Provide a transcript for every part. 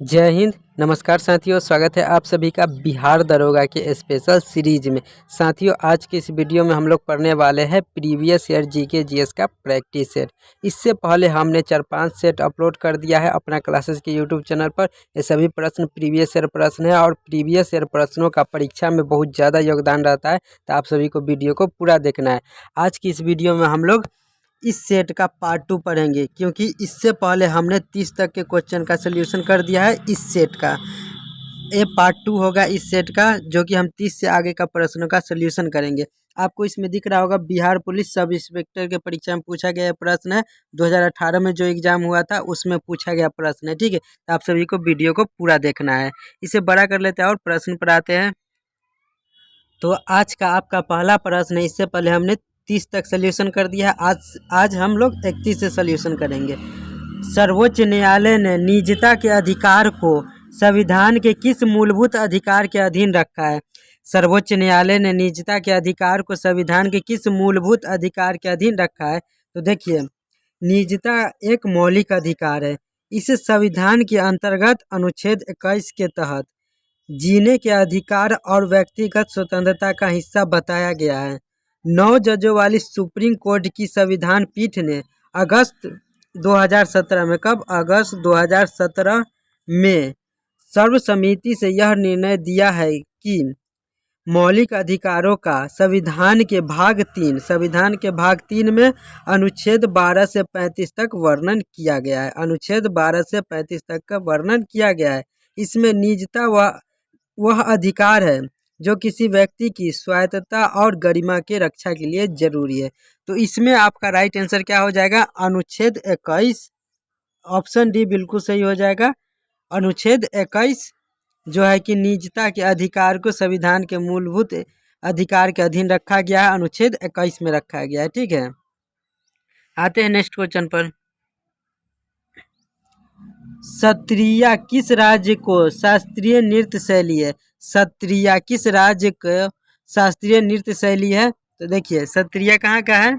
जय हिंद। नमस्कार साथियों, स्वागत है आप सभी का बिहार दरोगा के स्पेशल सीरीज में। साथियों, आज की इस वीडियो में हम लोग पढ़ने वाले हैं प्रीवियस ईयर जीके जीएस का प्रैक्टिस सेट। इससे पहले हमने 4-5 सेट अपलोड कर दिया है अपना क्लासेस के यूट्यूब चैनल पर। ये सभी प्रश्न प्रीवियस ईयर प्रश्न है और प्रीवियस ईयर प्रश्नों का परीक्षा में बहुत ज़्यादा योगदान रहता है, तो आप सभी को वीडियो को पूरा देखना है। आज की इस वीडियो में हम लोग इस सेट का पार्ट 2 पढ़ेंगे, क्योंकि इससे पहले हमने 30 तक के क्वेश्चन का सोल्यूशन कर दिया है। इस सेट का ये पार्ट 2 होगा इस सेट का, जो कि हम 30 से आगे का प्रश्नों का सोल्यूशन करेंगे। आपको इसमें दिख रहा होगा बिहार पुलिस सब इंस्पेक्टर के परीक्षा में पूछा गया प्रश्न है। 2018 में जो एग्जाम हुआ था उसमें पूछा गया प्रश्न है। ठीक है, तो आप सभी को वीडियो को पूरा देखना है। इसे बड़ा कर लेते हैं और प्रश्न पर आते हैं। तो आज का आपका पहला प्रश्न है। इससे पहले हमने 30 तक सोल्यूशन कर दिया है। आज हम लोग 31 से सोल्यूशन करेंगे। सर्वोच्च न्यायालय ने निजता के अधिकार को संविधान के किस मूलभूत अधिकार के अधीन रखा है? सर्वोच्च न्यायालय ने निजता के अधिकार को संविधान के किस मूलभूत अधिकार के अधीन रखा है? तो देखिए, निजता एक मौलिक अधिकार है। इसे संविधान के अंतर्गत अनुच्छेद 21 के तहत जीने के अधिकार और व्यक्तिगत स्वतंत्रता का हिस्सा बताया गया है। 9 जजों वाली सुप्रीम कोर्ट की संविधान पीठ ने अगस्त 2017 में अगस्त 2017 में सर्वसम्मति से यह निर्णय दिया है कि मौलिक अधिकारों का संविधान के भाग 3 में अनुच्छेद 12 से 35 तक वर्णन किया गया है। अनुच्छेद 12 से 35 तक का वर्णन किया गया है। इसमें निजता वह अधिकार है जो किसी व्यक्ति की स्वायत्तता और गरिमा के रक्षा के लिए जरूरी है। तो इसमें आपका राइट आंसर क्या हो जाएगा? अनुच्छेद 21, ऑप्शन डी बिल्कुल सही हो जाएगा। अनुच्छेद 21 जो है कि निजता के अधिकार को संविधान के मूलभूत अधिकार के अधीन रखा गया है, अनुच्छेद 21 में रखा गया है। ठीक है, आते हैं नेक्स्ट क्वेश्चन पर। सत्रिया किस राज्य को शास्त्रीय नृत्य शैली है? सत्रिया किस राज्य को शास्त्रीय नृत्य शैली है? तो देखिए, सत्रिया कहाँ का है?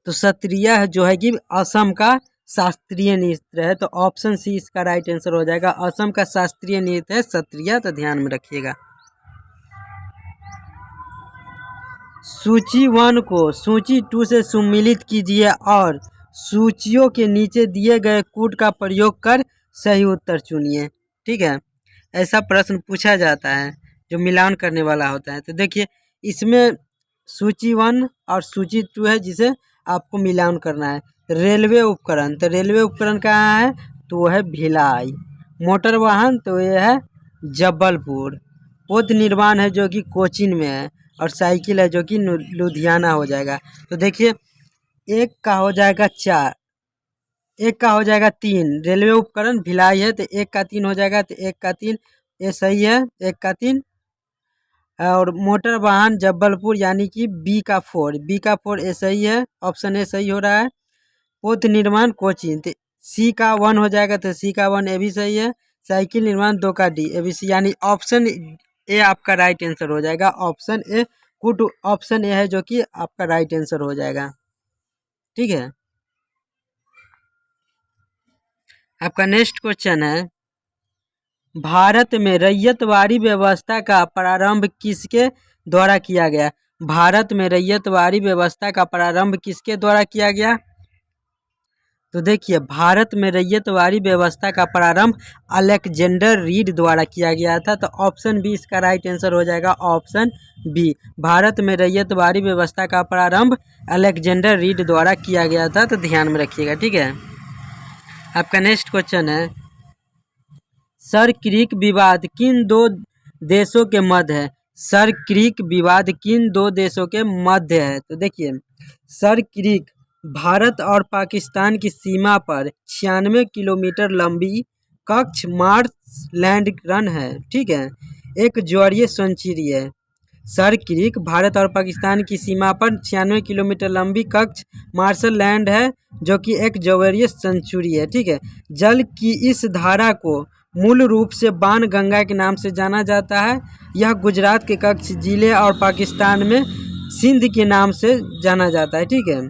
तो सत्रिया जो है कि असम का शास्त्रीय नृत्य है। तो ऑप्शन सी इसका राइट आंसर हो जाएगा। असम का शास्त्रीय नृत्य है सत्रिया, तो ध्यान में रखिएगा। सूची 1 को सूची 2 से सम्मिलित कीजिए और सूचियों के नीचे दिए गए कूट का प्रयोग कर सही उत्तर चुनिए। ठीक है, ऐसा प्रश्न पूछा जाता है जो मिलान करने वाला होता है। तो देखिए, इसमें सूची 1 और सूची 2 है जिसे आपको मिलान करना है। रेलवे उपकरण, तो रेलवे उपकरण कहाँ है? तो वो है भिलाई। मोटर वाहन, तो ये है जबलपुर। पौध निर्माण है जो कि कोचीन में है। और साइकिल है जो कि लुधियाना हो जाएगा। तो देखिए, एक का हो जाएगा 4, एक का हो जाएगा 3। रेलवे उपकरण भिलाई है तो एक का 3 हो जाएगा, तो एक का 3 ये सही है, एक का 3। और मोटर वाहन जबलपुर यानी कि बी का 4 ये सही है, ऑप्शन ए सही हो रहा है। पौध निर्माण कोचीन, तो सी का 1 हो जाएगा, तो सी का 1 ये भी सही है। साइकिल निर्माण 2 का डी, ये भी सी, यानी ऑप्शन ए आपका राइट आंसर हो जाएगा। ऑप्शन ए कुट ऑप्शन ए है जो कि आपका राइट आंसर हो जाएगा। ठीक है, आपका नेक्स्ट क्वेश्चन है, भारत में रैयतवाड़ी व्यवस्था का प्रारंभ किसके द्वारा किया गया? भारत में रैयतवाड़ी व्यवस्था का प्रारंभ किसके द्वारा किया गया? तो देखिए, भारत में रैयतवाड़ी व्यवस्था का प्रारंभ अलेक्जेंडर रीड द्वारा किया गया था। तो ऑप्शन बी इसका राइट आंसर हो जाएगा। ऑप्शन बी, भारत में रैयतवाड़ी व्यवस्था का प्रारंभ अलेक्जेंडर रीड द्वारा किया गया था। तो ध्यान में रखिएगा। ठीक है, आपका नेक्स्ट क्वेश्चन है, सर क्रीक विवाद किन 2 देशों के मध्य है? सर क्रीक विवाद किन 2 देशों के मध्य है? तो देखिए, सर क्रीक भारत और पाकिस्तान की सीमा पर 96 किलोमीटर लंबी कच्छ मार्श लैंड रन है। ठीक है, एक ज्वारीय संचिरी है। सर क्रीक भारत और पाकिस्तान की सीमा पर 96 किलोमीटर लंबी कच्छ मार्शल लैंड है, जो कि एक ज्वारीय सेंचुरी है। ठीक है, जल की इस धारा को मूल रूप से बाण गंगा के नाम से जाना जाता है। यह गुजरात के कच्छ जिले और पाकिस्तान में सिंध के नाम से जाना जाता है। ठीक है,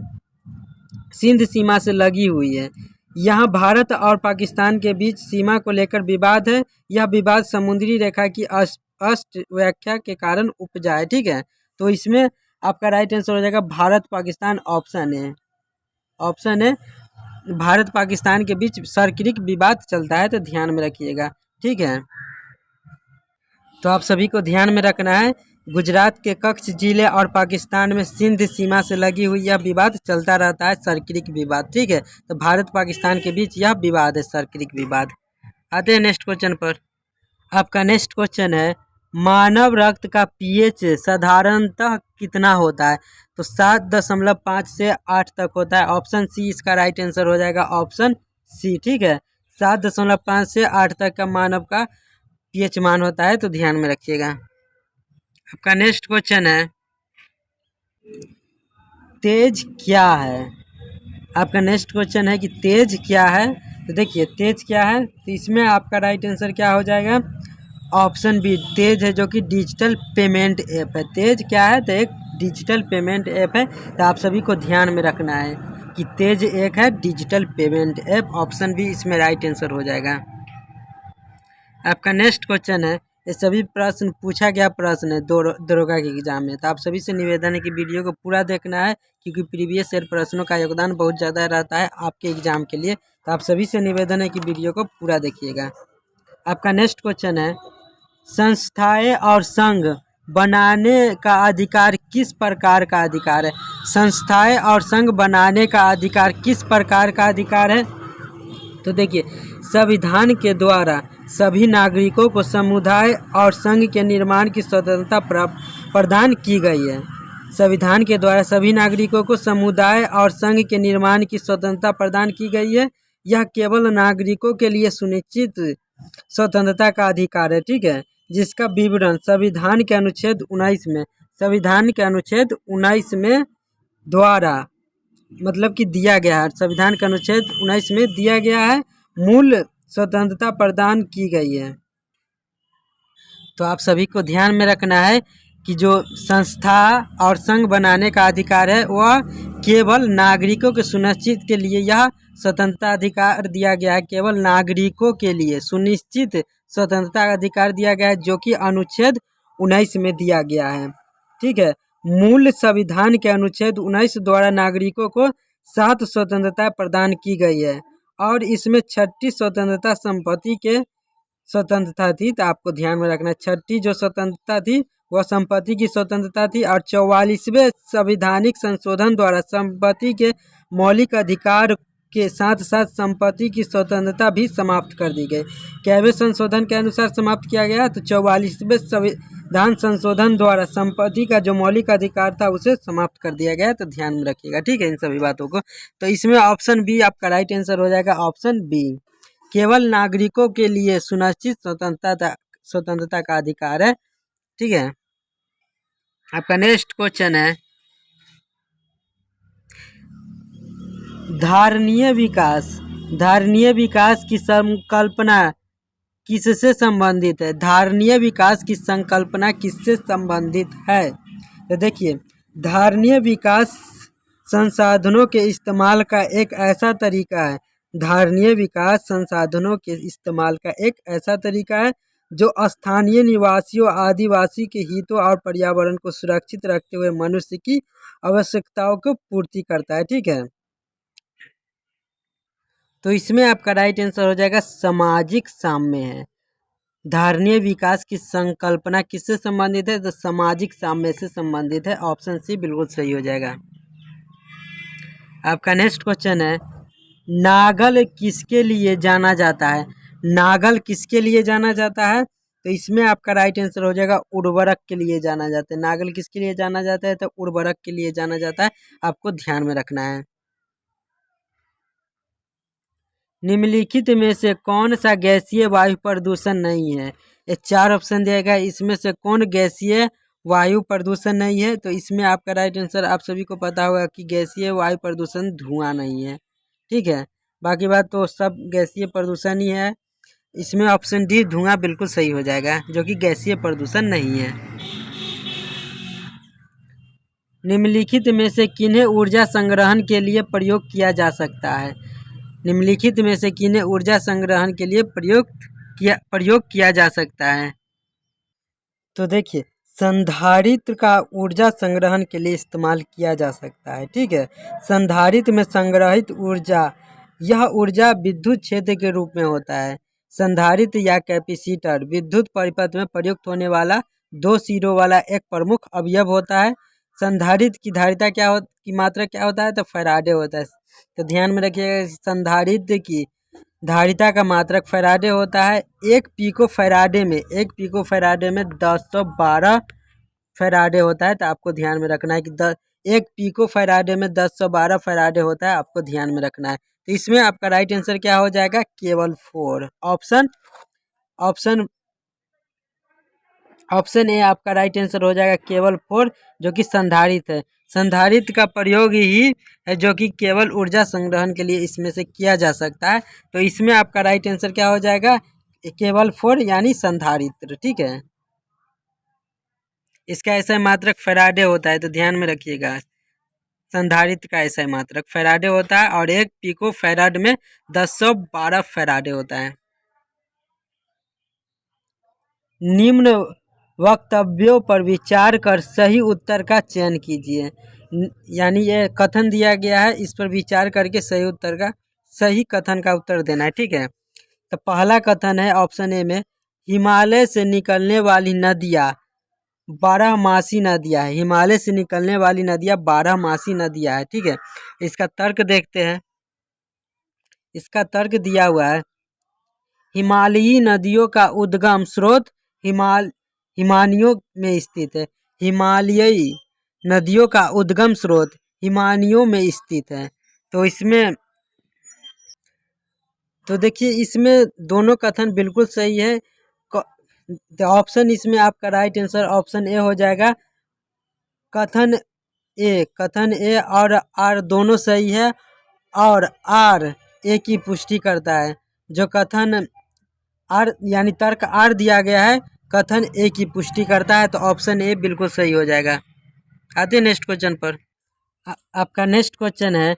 सिंध सीमा से लगी हुई है। यहाँ भारत और पाकिस्तान के बीच सीमा को लेकर विवाद है। यह विवाद समुद्री रेखा की अस्पष्ट व्याख्या के कारण उपजा है। ठीक है, तो इसमें आपका राइट आंसर हो जाएगा भारत पाकिस्तान। ऑप्शन है भारत पाकिस्तान के बीच सार्वत्रिक विवाद चलता है, तो ध्यान में रखिएगा। ठीक है, तो आप सभी को ध्यान में रखना है, गुजरात के कच्छ जिले और पाकिस्तान में सिंध सीमा से लगी हुई यह विवाद चलता रहता है, सार्वत्रिक विवाद। ठीक है, तो भारत पाकिस्तान के बीच यह विवाद है, सार्वत्रिक विवाद। आते हैं नेक्स्ट क्वेश्चन पर। आपका नेक्स्ट क्वेश्चन है, मानव रक्त का पीएच साधारणतः कितना होता है? तो 7.5 से 8 तक होता है। ऑप्शन सी इसका राइट आंसर हो जाएगा, ऑप्शन सी। ठीक है, 7.5 से 8 तक का मानव का पीएच मान होता है, तो ध्यान में रखिएगा। आपका नेक्स्ट क्वेश्चन है, तेज क्या है? आपका नेक्स्ट क्वेश्चन है कि तेज क्या है? तो देखिए तेज क्या है, तो इसमें आपका राइट आंसर क्या हो जाएगा, ऑप्शन बी तेज है, जो कि डिजिटल पेमेंट ऐप है। तेज क्या है? तो एक डिजिटल पेमेंट ऐप है। तो आप सभी को ध्यान में रखना है कि तेज एक है digital payment app. Option B इसमें राइट आंसर हो जाएगा। आपका नेक्स्ट क्वेश्चन है, ये सभी प्रश्न पूछा गया प्रश्न है दरोगा के एग्जाम में, तो आप सभी से निवेदन है कि वीडियो को पूरा देखना है, क्योंकि प्रीवियस ईयर प्रश्नों का योगदान बहुत ज़्यादा रहता है आपके एग्जाम के लिए। तो आप सभी से निवेदन है कि वीडियो को पूरा देखिएगा। आपका नेक्स्ट क्वेश्चन है, संस्थाएं और संघ बनाने का अधिकार किस प्रकार का अधिकार है? संस्थाएं और संघ बनाने का अधिकार किस प्रकार का अधिकार है? तो देखिए, संविधान के द्वारा सभी नागरिकों को समुदाय और संघ के निर्माण की स्वतंत्रता प्रदान की गई है। संविधान के द्वारा सभी नागरिकों को समुदाय और संघ के निर्माण की स्वतंत्रता प्रदान की गई है। यह केवल नागरिकों के लिए सुनिश्चित स्वतंत्रता का अधिकार है। ठीक है, जिसका विवरण संविधान के अनुच्छेद 19 में द्वारा मतलब कि दिया गया है। संविधान के अनुच्छेद 19 में दिया गया है, मूल स्वतंत्रता प्रदान की गई है। तो आप सभी को ध्यान में रखना है कि जो संस्था और संघ बनाने का अधिकार है वह केवल नागरिकों के सुनिश्चित के लिए यह स्वतंत्रता अधिकार दिया गया है। केवल नागरिकों के लिए सुनिश्चित स्वतंत्रता का अधिकार दिया गया है, जो कि अनुच्छेद 19 में दिया गया है। ठीक है, मूल संविधान के अनुच्छेद 19 द्वारा नागरिकों को 7 स्वतंत्रता प्रदान की गई है, और इसमें 6ठी स्वतंत्रता संपत्ति के स्वतंत्रता थी। तो आपको ध्यान में रखना, 6ठी जो स्वतंत्रता थी वह संपत्ति की स्वतंत्रता थी, और 44वें संवैधानिक संशोधन द्वारा संपत्ति के मौलिक अधिकार के साथ साथ संपत्ति की स्वतंत्रता भी समाप्त कर दी गई। कैवे संशोधन के अनुसार समाप्त किया गया? तो 44वें संविधान संशोधन द्वारा संपत्ति का जो मौलिक अधिकार था उसे समाप्त कर दिया गया। तो ध्यान में रखिएगा, ठीक है, इन सभी बातों को। तो इसमें ऑप्शन बी आपका राइट आंसर हो जाएगा, ऑप्शन बी। केवल नागरिकों के लिए सुनिश्चित स्वतंत्रता का अधिकार है। ठीक है, आपका नेक्स्ट क्वेश्चन है, धारणीय विकास की संकल्पना किससे संबंधित है? धारणीय विकास की संकल्पना किससे संबंधित है? तो देखिए, धारणीय विकास संसाधनों के इस्तेमाल का एक ऐसा तरीका है। धारणीय विकास संसाधनों के इस्तेमाल का एक ऐसा तरीका है जो स्थानीय निवासियों, आदिवासी के हितों और पर्यावरण को सुरक्षित रखते हुए मनुष्य की आवश्यकताओं को पूर्ति करता है। ठीक है, तो इसमें आपका राइट आंसर हो जाएगा सामाजिक साम्य है। धारणीय विकास की संकल्पना किससे संबंधित है? तो सामाजिक साम्य से संबंधित है। ऑप्शन सी बिल्कुल सही हो जाएगा। आपका नेक्स्ट क्वेश्चन है, नागल किसके लिए जाना जाता है? नागल किसके लिए जाना जाता है? तो इसमें आपका राइट आंसर हो जाएगा उर्वरक के लिए जाना जाता है। नागल किसके लिए जाना जाता है? तो उर्वरक के लिए जाना जाता है। आपको ध्यान में रखना है। निम्नलिखित में से कौन सा गैसीय वायु प्रदूषण नहीं है? ये 4 ऑप्शन दिया गया, इसमें से कौन गैसीय वायु प्रदूषण नहीं है? तो इसमें आपका राइट आंसर आप सभी को पता होगा कि गैसीय वायु प्रदूषण धुआं नहीं है। ठीक है, बाकी बात तो सब गैसीय प्रदूषण ही है। इसमें ऑप्शन डी धुआं बिल्कुल सही हो जाएगा, जो कि गैसीय प्रदूषण नहीं है। निम्नलिखित में से किन्हें ऊर्जा संग्रहण के लिए प्रयोग किया जा सकता है? निम्नलिखित में से किन्हें ऊर्जा संग्रहण के लिए प्रयोग किया जा सकता है? तो देखिए, संधारित्र का ऊर्जा संग्रहण के लिए इस्तेमाल किया जा सकता है। ठीक है, संधारित्र में संग्रहित ऊर्जा, यह ऊर्जा विद्युत क्षेत्र के रूप में होता है। संधारित्र या कैपेसिटर विद्युत परिपथ में प्रयुक्त होने वाला 2 सिरों वाला एक प्रमुख अवयव होता है। संधारित्र की धारिता की मात्रा क्या होता है? तो फैराडे होता है। तो ध्यान में रखिएगा, संधारित्र की धारिता का मात्रक फैराडे होता है। एक पिको फैराडे में 1012 फैराडे होता है। तो आपको ध्यान में रखना है कि एक पिको फैराडे में 1012 फैराडे होता है, आपको ध्यान में रखना है। तो इसमें आपका राइट आंसर क्या हो जाएगा? केवल 4। ऑप्शन ए आपका राइट आंसर हो जाएगा, केवल 4, जो कि संधारित्र है। संधारित्र का प्रयोग ही है जो कि केवल ऊर्जा संग्रहण के लिए इसमें से किया जा सकता है। तो इसमें आपका राइट आंसर क्या हो जाएगा? केवल 4 यानी संधारित्र। ठीक है, इसका ऐसा मात्रक फैराडे होता है, तो ध्यान में रखिएगा। संधारित्र का ऐसा मात्रक फैराडे होता है और एक पिको फैराड में 1012 फैराडे होता है। निम्न वक्तव्यों पर विचार कर सही उत्तर का चयन कीजिए। यानी ये कथन दिया गया है, इस पर विचार करके सही कथन का उत्तर देना है। ठीक है, तो पहला कथन है ऑप्शन ए में, हिमालय से निकलने वाली नदियाँ 12मासी नदियाँ है। हिमालय से निकलने वाली नदियाँ 12मासी नदियाँ है। ठीक है, इसका तर्क देखते हैं। इसका तर्क दिया हुआ है, हिमालयी नदियों का उद्गम स्रोत हिमानियों में स्थित है। हिमालयी नदियों का उद्गम स्रोत हिमानियों में स्थित है। तो देखिए, इसमें दोनों कथन बिल्कुल सही है। ऑप्शन इसमें आपका राइट आंसर ऑप्शन ए हो जाएगा। कथन ए और आर दोनों सही है और आर ए की पुष्टि करता है। जो कथन आर यानी तर्क आर दिया गया है, कथन ए की पुष्टि करता है। तो ऑप्शन ए बिल्कुल सही हो जाएगा। आते हैं नेक्स्ट क्वेश्चन पर। आपका नेक्स्ट क्वेश्चन है,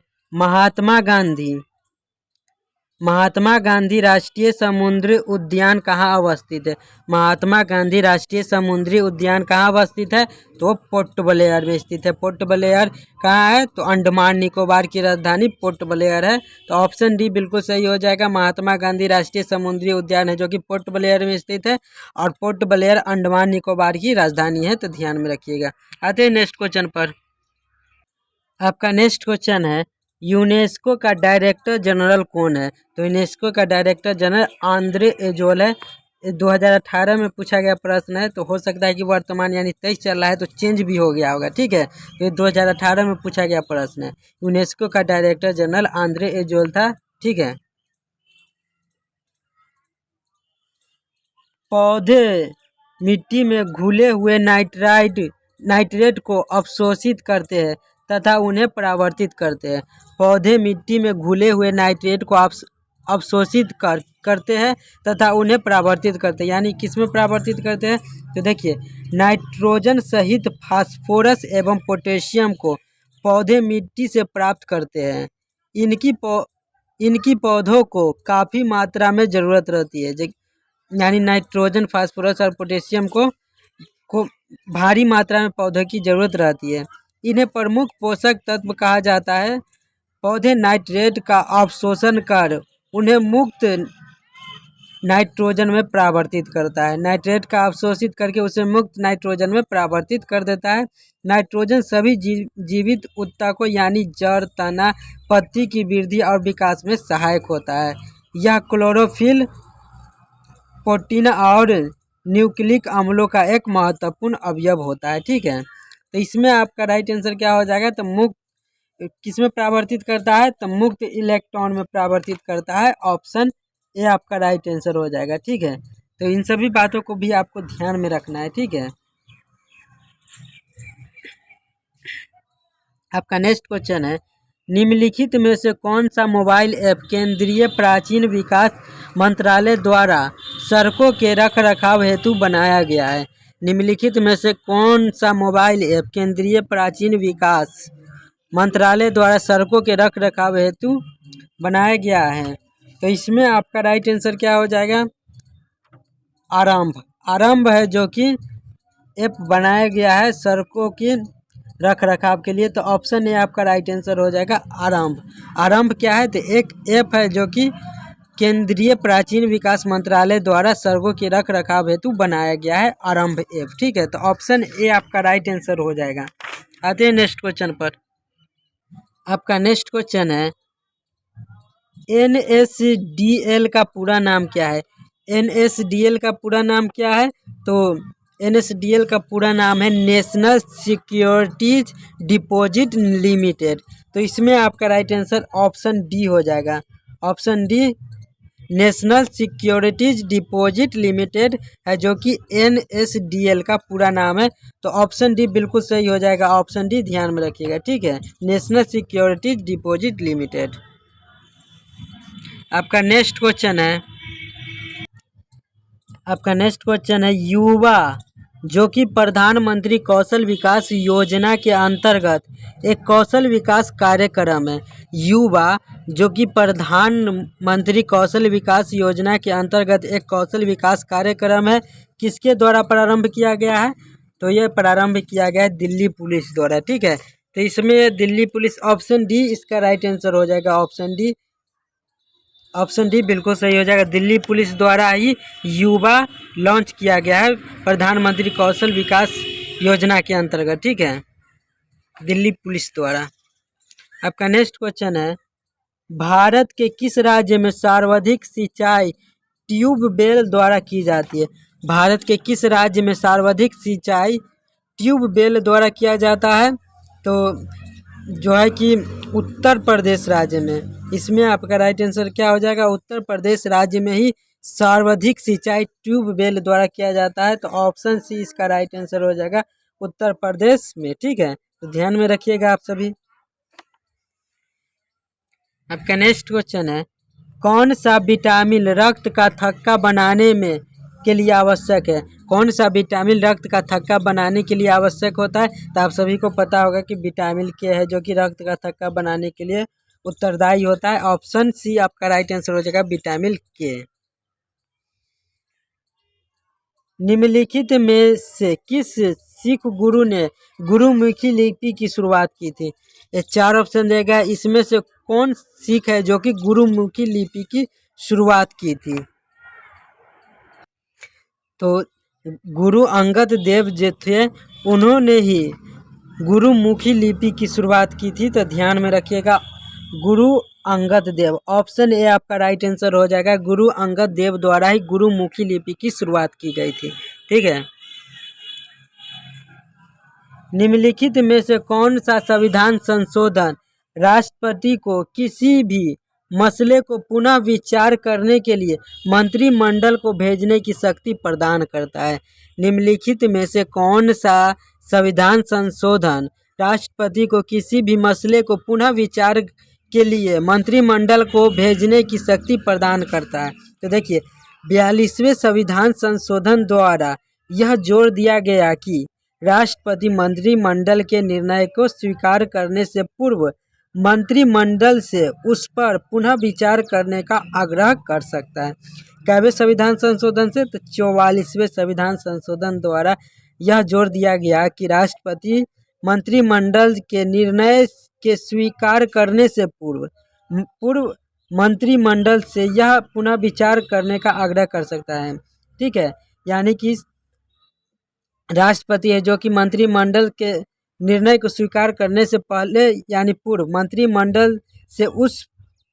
महात्मा गांधी राष्ट्रीय समुद्री उद्यान कहाँ अवस्थित है? महात्मा गांधी राष्ट्रीय समुद्री उद्यान कहाँ अवस्थित है? तो पोर्ट ब्लेयर में स्थित है। पोर्ट ब्लेयर कहाँ है? तो अंडमान निकोबार की राजधानी पोर्ट ब्लेयर है। तो ऑप्शन डी बिल्कुल सही हो जाएगा। महात्मा गांधी राष्ट्रीय समुद्री उद्यान है जो कि पोर्ट ब्लेयर में स्थित है और पोर्ट ब्लेयर अंडमान निकोबार की राजधानी है। तो ध्यान में रखिएगा। आते हैं नेक्स्ट क्वेश्चन पर। आपका नेक्स्ट क्वेश्चन है, यूनेस्को का डायरेक्टर जनरल कौन है? तो यूनेस्को का डायरेक्टर जनरल आंद्रे एजोल है। 2018 में पूछा गया प्रश्न है, तो हो सकता है कि वर्तमान यानी 23 चल रहा है तो चेंज भी हो गया होगा। ठीक है, तो ये 2018 में पूछा गया प्रश्न है। यूनेस्को का डायरेक्टर जनरल आंद्रे एजोल था। ठीक है, पौधे मिट्टी में घुले हुए नाइट्रेट को अवशोषित करते हैं तथा उन्हें परावर्तित करते हैं। पौधे मिट्टी में घुले हुए नाइट्रेट को अवशोषित करते हैं तथा उन्हें परावर्तित करते हैं। यानी किस में परावर्तित करते हैं? तो देखिए, नाइट्रोजन सहित फास्फोरस एवं पोटेशियम को पौधे मिट्टी से प्राप्त करते हैं। इनकी पौधों को काफ़ी मात्रा में ज़रूरत रहती है। यानी नाइट्रोजन, फास्फोरस और पोटेशियम को भारी मात्रा में पौधों की ज़रूरत रहती है। इन्हें प्रमुख पोषक तत्व कहा जाता है। पौधे नाइट्रेट का अवशोषण कर उन्हें मुक्त नाइट्रोजन में परावर्तित करता है। नाइट्रेट का अवशोषित करके उसे मुक्त नाइट्रोजन में परावर्तित कर देता है। नाइट्रोजन सभी जीवित ऊतकों यानी जड़, तना, पत्ती की वृद्धि और विकास में सहायक होता है। यह क्लोरोफिल, प्रोटीन और न्यूक्लिक अम्लों का एक महत्वपूर्ण अवयव होता है। ठीक है, तो इसमें आपका राइट आंसर क्या हो जाएगा? तो मुक्त किस में परावर्तित करता है? तो मुक्त इलेक्ट्रॉन में परावर्तित करता है। ऑप्शन ए आपका राइट आंसर हो जाएगा। ठीक है, तो इन सभी बातों को भी आपको ध्यान में रखना है। ठीक है, आपका नेक्स्ट क्वेश्चन है, निम्नलिखित में से कौन सा मोबाइल ऐप केंद्रीय प्राचीन विकास मंत्रालय द्वारा सड़कों के रखरखाव हेतु बनाया गया है? निम्नलिखित में से कौन सा मोबाइल ऐप केंद्रीय प्राचीन विकास मंत्रालय द्वारा सड़कों के रखरखाव हेतु बनाया गया है। तो इसमें आपका राइट आंसर क्या हो जाएगा? आरंभ। आरंभ है जो कि ऐप बनाया गया है सड़कों की रख रखाव के लिए। तो ऑप्शन ए आपका राइट आंसर हो जाएगा आरंभ। आरंभ क्या है? तो एक ऐप है जो कि केंद्रीय प्राचीन विकास मंत्रालय द्वारा सड़कों के रख रखाव हेतु बनाया गया है, आरंभ ऐप। ठीक है, तो ऑप्शन ए आपका राइट आंसर हो जाएगा। आते हैं नेक्स्ट क्वेश्चन पर। आपका नेक्स्ट क्वेश्चन है NSDL का पूरा नाम क्या है? NSDL का पूरा नाम क्या है? तो NSDL का पूरा नाम है नेशनल सिक्योरिटीज डिपॉजिट लिमिटेड। तो इसमें आपका राइट आंसर ऑप्शन डी हो जाएगा। Option D national securities deposit limited है जो कि NSDL का पूरा नाम है। तो ऑप्शन डी बिल्कुल सही हो जाएगा। ऑप्शन डी ध्यान में रखिएगा। ठीक है, नेशनल सिक्योरिटीज डिपॉजिट लिमिटेड। आपका नेक्स्ट क्वेश्चन है युवा जो कि प्रधानमंत्री कौशल विकास योजना के अंतर्गत एक कौशल विकास कार्यक्रम है। युवा जो कि प्रधानमंत्री कौशल विकास योजना के अंतर्गत एक कौशल विकास कार्यक्रम है, किसके द्वारा प्रारंभ किया गया है? तो ये प्रारंभ किया गया है दिल्ली पुलिस द्वारा। ठीक है, तो इसमें दिल्ली पुलिस, ऑप्शन डी इसका राइट आंसर हो जाएगा। ऑप्शन डी बिल्कुल सही हो जाएगा। दिल्ली पुलिस द्वारा ही युवा लॉन्च किया गया है प्रधानमंत्री कौशल विकास योजना के अंतर्गत। ठीक है, दिल्ली पुलिस द्वारा। आपका नेक्स्ट क्वेश्चन है भारत के किस राज्य में सर्वाधिक सिंचाई ट्यूबवेल द्वारा की जाती है? भारत के किस राज्य में सर्वाधिक सिंचाई ट्यूबवेल द्वारा किया जाता है? तो जो है कि उत्तर प्रदेश राज्य में। इसमें आपका राइट आंसर क्या हो जाएगा? उत्तर प्रदेश राज्य में ही सर्वाधिक सिंचाई ट्यूबवेल द्वारा किया जाता है। तो ऑप्शन सी इसका राइट आंसर हो जाएगा, उत्तर प्रदेश में। ठीक है, तो ध्यान में रखिएगा आप सभी। आपका नेक्स्ट क्वेश्चन है कौन सा विटामिन रक्त का थक्का बनाने में के लिए आवश्यक है? कौन सा विटामिन रक्त का थक्का बनाने के लिए आवश्यक होता है? तो आप सभी को पता होगा कि विटामिन के है जो कि रक्त का थक्का बनाने के लिए उत्तरदायी होता है। ऑप्शन सी आपका राइट आंसर हो जाएगा, विटामिन के। निम्नलिखित में से किस सिख गुरु ने गुरुमुखी लिपि की शुरुआत की थी? ये चार ऑप्शन देगा, इसमें से कौन सिख है जो कि गुरुमुखी लिपि की शुरुआत की थी? तो गुरु अंगद देव जो थे उन्होंने ही गुरुमुखी लिपि की शुरुआत की थी। तो ध्यान में रखिएगा, गुरु अंगद देव। ऑप्शन ए आपका राइट आंसर हो जाएगा, गुरु अंगद देव द्वारा ही गुरुमुखी लिपि की शुरुआत की गई थी। ठीक है, निम्नलिखित में से कौन सा संविधान संशोधन राष्ट्रपति को किसी भी मसले को पुनः विचार करने के लिए मंत्रिमंडल को भेजने की शक्ति प्रदान करता है? निम्नलिखित में से कौन सा संविधान संशोधन राष्ट्रपति को किसी भी मसले को पुनः विचार के लिए मंत्रिमंडल को भेजने की शक्ति प्रदान करता है? तो देखिए, 42वें संविधान संशोधन द्वारा यह जोर दिया गया कि राष्ट्रपति मंत्रिमंडल के निर्णय को स्वीकार करने से पूर्व मंत्रिमंडल से उस पर पुनः विचार करने का आग्रह कर सकता है। कैवे संविधान संशोधन से? तो 44वें संविधान संशोधन द्वारा यह जोर दिया गया कि राष्ट्रपति मंत्रिमंडल के निर्णय के स्वीकार करने से पूर्व मंत्रिमंडल से यह पुनः विचार करने का आग्रह कर सकता है। ठीक है, यानी कि राष्ट्रपति है जो कि मंत्रिमंडल के निर्णय को स्वीकार करने से पहले यानी पूर्व मंत्रिमंडल से उस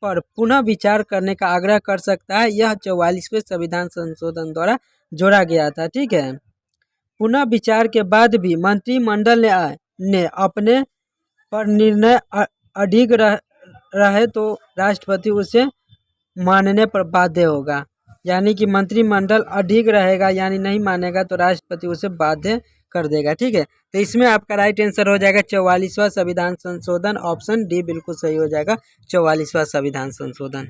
पर पुनः विचार करने का आग्रह कर सकता है। यह 44वें संविधान संशोधन द्वारा जोड़ा गया था। ठीक है, पुनः विचार के बाद भी मंत्रिमंडल ने अपने पर निर्णय अडिग रहे तो राष्ट्रपति उसे मानने पर बाध्य होगा। यानी कि मंत्रिमंडल अडिग रहेगा यानी नहीं मानेगा तो राष्ट्रपति उसे बाध्य कर देगा। ठीक है, तो इसमें आपका राइट आंसर हो जाएगा 44वां संविधान संशोधन। ऑप्शन डी बिल्कुल सही हो जाएगा, 44वां संविधान संशोधन।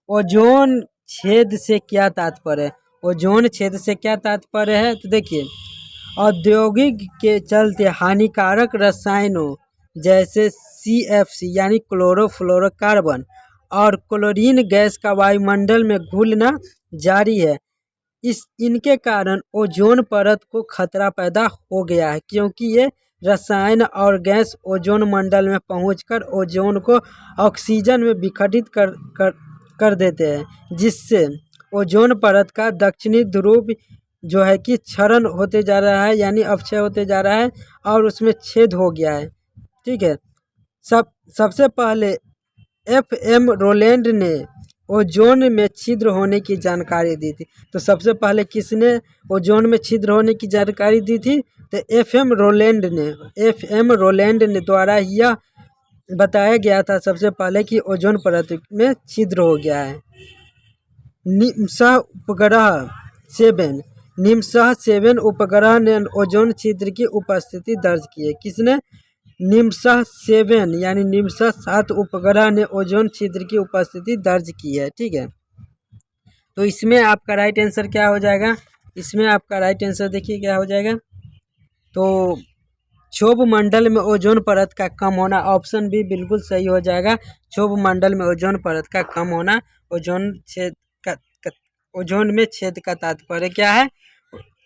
ओजोन छेद से क्या तात्पर्य है? ओजोन छेद से क्या तात्पर्य है? तो देखिए, औद्योगिक के चलते हानिकारक रसायनों जैसे CFC यानी क्लोरोफ्लोरोकार्बन और क्लोरीन गैस का वायुमंडल में घुलना जारी है। इनके कारण ओजोन परत को खतरा पैदा हो गया है, क्योंकि ये रसायन और गैस ओजोन मंडल में पहुंचकर ओजोन को ऑक्सीजन में विघटित कर देते हैं, जिससे ओजोन परत का दक्षिणी ध्रुव जो है कि क्षरण होते जा रहा है, यानी अपक्षय होते जा रहा है और उसमें छेद हो गया है। ठीक है। सबसे पहले FM रोलैंड ने ओजोन में छिद्र होने की जानकारी दी थी। तो सबसे पहले किसने ओजोन में छिद्र होने की जानकारी दी थी? तो FM रोलैंड ने द्वारा यह बताया गया था सबसे पहले कि ओजोन परत में छिद्र हो गया है। निम्सह उपग्रह 7 उपग्रह ने ओजोन छिद्र की उपस्थिति दर्ज की है। किसने? निम्सह 7 यानी निम्सह 7 उपग्रह ने ओजोन छिद्र की उपस्थिति दर्ज की है। ठीक है। तो इसमें आपका राइट आंसर क्या हो जाएगा? इसमें आपका राइट आंसर देखिए क्या हो जाएगा। तो क्षोभ मंडल में ओजोन परत का कम होना, ऑप्शन बी बिल्कुल सही हो जाएगा। क्षोभ मंडल में ओजोन परत का कम होना, ओजोन में छेद का तात्पर्य क्या है?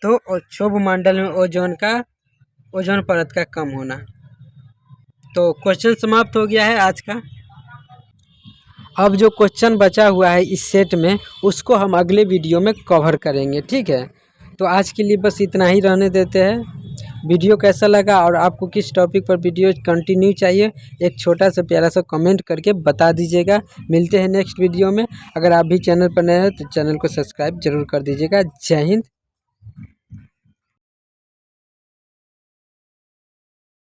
तो क्षोभ मंडल में ओजोन परत का कम होना। तो क्वेश्चन समाप्त हो गया है आज का। अब जो क्वेश्चन बचा हुआ है इस सेट में, उसको हम अगले वीडियो में कवर करेंगे। ठीक है। तो आज के लिए बस इतना ही रहने देते हैं। वीडियो कैसा लगा और आपको किस टॉपिक पर वीडियो कंटिन्यू चाहिए, एक छोटा सा प्यारा सा कमेंट करके बता दीजिएगा। मिलते हैं नेक्स्ट वीडियो में। अगर आप भी चैनल पर नए हैं तो चैनल को सब्सक्राइब जरूर कर दीजिएगा। जय हिंद।